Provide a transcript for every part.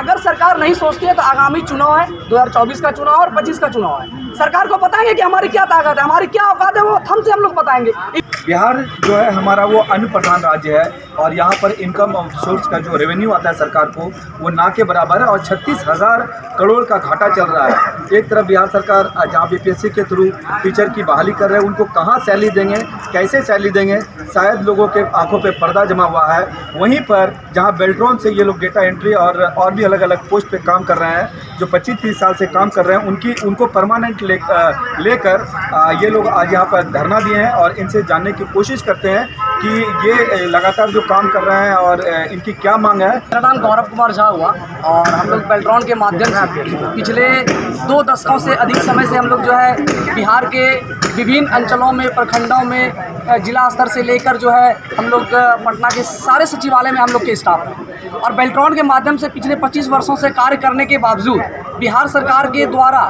अगर सरकार नहीं सोचती है तो आगामी चुनाव है, 2024 का चुनाव और 25 का चुनाव है, सरकार को बताएंगे कि हमारी क्या ताकत है, हमारी क्या औकात है, वो हमसे हम लोग बताएंगे। बिहार जो है हमारा वो अन्न प्रधान राज्य है और यहाँ पर इनकम सोर्स का जो रेवेन्यू आता है सरकार को वो ना के बराबर है और 36,000 करोड़ का घाटा चल रहा है। एक तरफ बिहार सरकार जहाँ बीपीएससी के थ्रू टीचर की बहाली कर रहे हैं, उनको कहाँ सैलरी देंगे, कैसे सैलरी देंगे, शायद लोगों के आंखों पे पर्दा जमा हुआ है। वहीं पर जहाँ बेल्ट्रॉन से ये लोग डेटा एंट्री और भी अलग अलग पोस्ट पे काम कर रहे हैं, जो 25-30 साल से काम कर रहे हैं, उनको परमानेंट लेकर ये लोग आज यहाँ पर धरना दिए हैं और इनसे जानने की कोशिश करते हैं कि ये लगातार जो काम कर रहे हैं और इनकी क्या मांग है। मेरा नाम गौरव कुमार झा हुआ और हम लोग बेल्ट्रॉन के माध्यम से पिछले 2 दशकों से अधिक समय से हम लोग जो है बिहार के विभिन्न अंचलों में, प्रखंडों में, जिला स्तर से लेकर जो है हम लोग पटना के सारे सचिवालय में हम लोग के स्टाफ हैं और बेल्ट्रॉन के माध्यम से पिछले 25 वर्षों से कार्य करने के बावजूद बिहार सरकार के द्वारा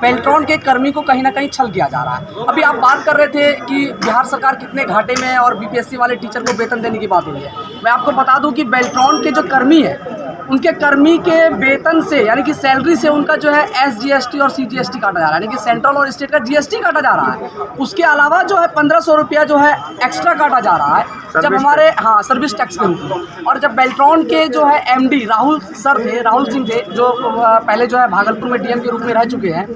बेल्ट्रॉन के कर्मी को कहीं ना कहीं छल किया जा रहा है। अभी आप बात कर रहे थे कि बिहार सरकार कितने घाटे में है और बीपीएससी वाले टीचर को वेतन देने की बात हुई है। मैं आपको बता दूं कि बेल्ट्रॉन के जो कर्मी हैं, उनके कर्मी के वेतन से यानी कि सैलरी से उनका जो है SGST और CGST काटा जा रहा है, यानी कि सेंट्रल और स्टेट का GST काटा जा रहा है। उसके अलावा जो है 1500 रुपया जो है एक्स्ट्रा काटा जा रहा है जब हमारे सर्विस टैक्स के रूप में। और जब बेल्ट्रॉन के जो है MD राहुल सिंह थे, जो पहले जो है भागलपुर में DM के रूप में रह चुके हैं,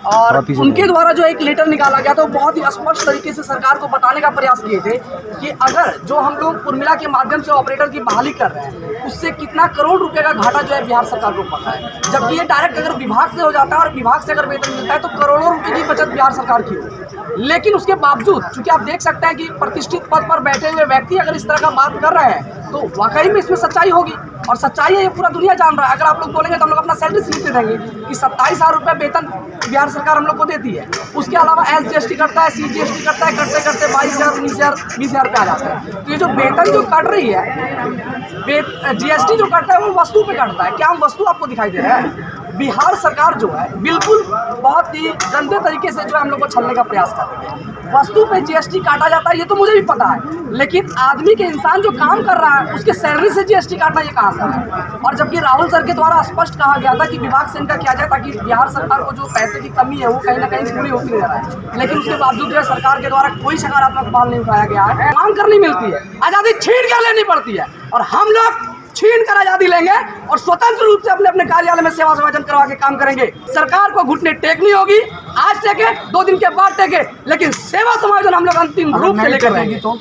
और उनके द्वारा जो एक लेटर निकाला गया था, वो बहुत ही स्पष्ट तरीके से सरकार को बताने का प्रयास किए थे कि अगर जो हम लोग उर्मिला के माध्यम से ऑपरेटर की बहाली कर रहे हैं, उससे कितना करोड़ रुपए का घाटा जो है बिहार सरकार को पड़ता है, जबकि ये डायरेक्ट अगर विभाग से हो जाता है और विभाग से अगर वेतन मिलता है तो करोड़ों रुपए की बचत बिहार सरकार की होगी। लेकिन उसके बावजूद चूंकि आप देख सकते हैं कि प्रतिष्ठित पद पर बैठे हुए व्यक्ति अगर इस तरह का बात कर रहे हैं तो वाकई में इसमें सच्चाई होगी और सच्चाई है, ये पूरा दुनिया जान रहा है। अगर आप लोग बोलेंगे तो हम लोग अपना सैलरी स्लिप दे देंगे कि 27,000 रुपये वेतन बिहार सरकार हम लोग को देती है, उसके अलावा SGST करता है, CGST करता है, करते करते 22,000, 19,000, 20,000 रुपये आ जाता है। तो ये जो वेतन जो कट रही है, GST जो कटता है वो वस्तु पे कटता है। क्या हम वस्तु आपको दिखाई दे रहा है? बिहार सरकार जो है बिल्कुल बहुत ही गंदे तरीके से जो है हम लोग को छलने का प्रयास कर रही है। वस्तु पे GST काटा जाता है ये तो मुझे भी पता है, लेकिन आदमी के इंसान जो काम कर रहा है उसके सैलरी से GST काटना ये कहाँ से है? और जबकि राहुल सर के द्वारा स्पष्ट कहा गया था कि विभाग से इनका किया जाए ताकि बिहार सरकार को जो पैसे की कमी है वो कहीं ना कहीं पूरी होती रह रहा है, लेकिन उसके बावजूद जो है सरकार के द्वारा कोई सकारात्मक बाल नहीं उठाया गया है। मांग करनी मिलती है, आज़ादी छीन कर लेनी पड़ती है और हम लोग छीन कर आजादी लेंगे और स्वतंत्र रूप से अपने अपने कार्यालय में सेवा समाजन करवा के काम करेंगे। सरकार को घुटने टेकनी होगी, आज टेके, 2 दिन के बाद टेके, लेकिन सेवा समाजन हम लोग अंतिम रूप से लेकर रहेंगे तो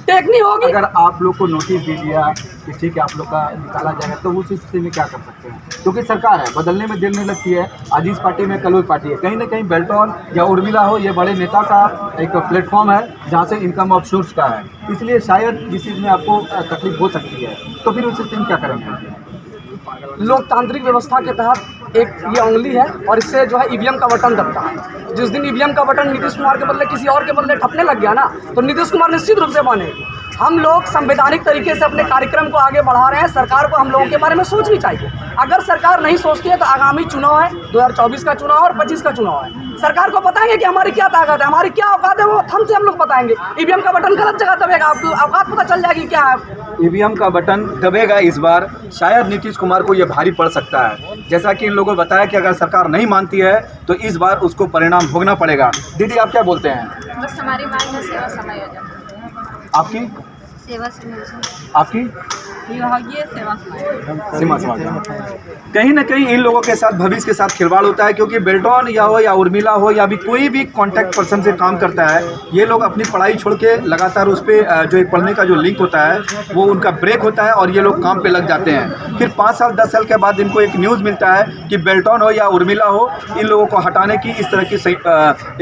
टेकनी होगी। अगर आप लोग को नोटिस दे दिया कि ठीक है आप लोग का निकाला जाएगा तो उस स्थिति में क्या कर सकते हैं? क्योंकि सरकार है, बदलने में देर नहीं लगती है। आज इस पार्टी में कल उस पार्टी है, कहीं ना कहीं बेल्ट्रॉन या उर्मिला हो, ये बड़े नेता का एक प्लेटफॉर्म है जहाँ से इनकम ऑफ सोर्स का है, इसलिए शायद इस चीज़ में आपको तकलीफ हो सकती है। तो फिर उस स्थिति में क्या करेंगे? लोकतांत्रिक व्यवस्था के तहत एक ये उंगली है और इससे जो है EVM का बटन दबता है। जिस दिन EVM का बटन नीतीश कुमार के बदले किसी और के बदले ठपने लग गया ना, तो नीतीश कुमार निश्चित रूप से मानेगी। हम लोग संवैधानिक तरीके से अपने कार्यक्रम को आगे बढ़ा रहे हैं। सरकार को हम लोगों के बारे में सोचनी चाहिए। अगर सरकार नहीं सोचती है तो आगामी चुनाव है, 2024 का चुनाव और 25 का चुनाव है, सरकार को बताएंगे कि हमारी क्या ताकत है, हमारी क्या औकात है, वो हमसे हम लोग बताएंगे। EVM का बटन गलत जगह दबेगा, आपको औकात पता चल जाएगी क्या है। EVM का बटन दबेगा इस बार, शायद नीतीश कुमार को ये भारी पड़ सकता है। जैसा कि इन लोगों ने बताया कि अगर सरकार नहीं मानती है तो इस बार उसको परिणाम भोगना पड़ेगा। दीदी आप क्या बोलते हैं? बस हमारी मांग है सेवा समायोजन। आपकी? सेवा समायोजन। आपकी? विभागीय सेवा समायोजन। कहीं ना कहीं इन लोगों के साथ भविष्य के साथ खिलवाड़ होता है, क्योंकि बेल्ट्रॉन या हो या उर्मिला हो या भी कोई भी कॉन्टैक्ट पर्सन से काम करता है, ये लोग अपनी पढ़ाई छोड़ के लगातार उस पर जो एक पढ़ने का जो लिंक होता है वो उनका ब्रेक होता है और ये लोग काम पे लग जाते हैं। फिर 5 साल 10 साल के बाद इनको एक न्यूज़ मिलता है कि बेल्ट्रॉन हो या उर्मिला हो, इन लोगों को हटाने की इस तरह की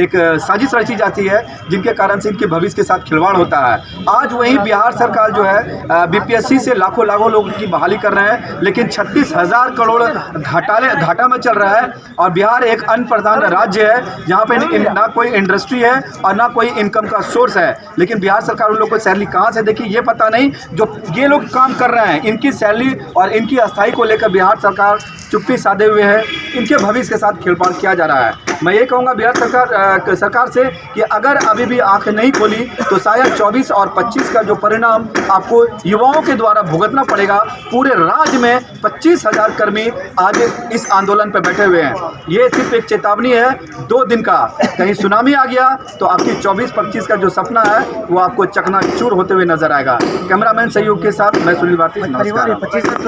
एक साजिश रची जाती है, जिनके कारण से इनके भविष्य के साथ खिलवाड़ होता है। आज वहीं बिहार सरकार जो है BPSC से लाखों लोगों की बहाली कर रहे हैं, लेकिन 36,000 करोड़ घाटा में चल रहा है। और बिहार एक अन्न प्रधान राज्य है जहाँ पे ना कोई इंडस्ट्री है और ना कोई इनकम का सोर्स है, लेकिन बिहार सरकार उन लोग को सैलरी कहाँ से देखी ये पता नहीं। जो ये लोग काम कर रहे हैं, इनकी सैलरी और इनकी अस्थाई को लेकर बिहार सरकार चुप्पी साधे हुए हैं, इनके भविष्य के साथ खिलवाड़ किया जा रहा है। मैं ये कहूँगा बिहार सरकार से कि अगर अभी भी आंखें नहीं खोली तो शायद 24 और 25 का जो परिणाम आपको युवाओं के द्वारा भुगतना पड़ेगा। पूरे राज्य में 25,000 कर्मी आज इस आंदोलन पर बैठे हुए हैं। ये सिर्फ एक चेतावनी है 2 दिन का, कहीं सुनामी आ गया तो आपकी 24-25 का जो सपना है वो आपको चकनाचूर होते हुए नजर आएगा। कैमरामैन सहयोग के साथ मैं सुनील भारती, नमस्कार।